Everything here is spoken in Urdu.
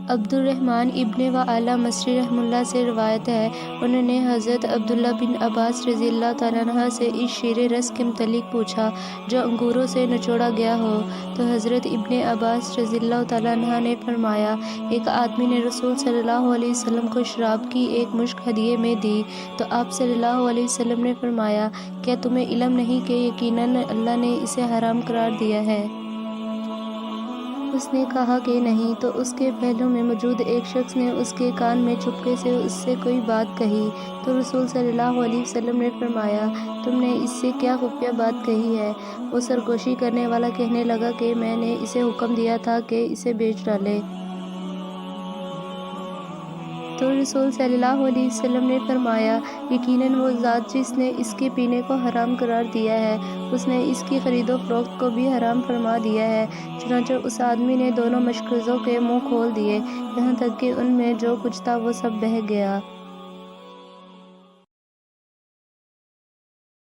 عبد الرحمن ابن وعلا مصری رحمہ اللہ سے روایت ہے، انہوں نے حضرت عبداللہ بن عباس رضی اللہ تعالیٰ عنہ سے اس شیر رس کے متعلق پوچھا جو انگوروں سے نچوڑا گیا ہو، تو حضرت ابن عباس رضی اللہ تعالیٰ عنہ نے فرمایا، ایک آدمی نے رسول صلی اللہ علیہ وسلم کو شراب کی ایک مشک ہدیے میں دی، تو آپ صلی اللہ علیہ وسلم نے فرمایا، کیا تمہیں علم نہیں کہ یقیناً اللہ نے اسے حرام قرار دیا ہے؟ اس نے کہا کہ نہیں، تو اس کے پہلو میں موجود ایک شخص نے اس کے کان میں چپکے سے اس سے کوئی بات کہی، تو رسول صلی اللہ علیہ وسلم نے فرمایا، تم نے اس سے کیا خفیہ بات کہی ہے؟ وہ سرگوشی کرنے والا کہنے لگا کہ میں نے اسے حکم دیا تھا کہ اسے بیچ ڈالے۔ تو رسول صلی اللہ علیہ وسلم نے فرمایا، یقیناً وہ ذات جس نے اس کے پینے کو حرام قرار دیا ہے، اس نے اس کی خرید و فروخت کو بھی حرام فرما دیا ہے۔ چنانچہ اس آدمی نے دونوں مشکوزوں کے منہ کھول دیے، یہاں تک کہ ان میں جو کچھ تھا وہ سب بہہ گیا۔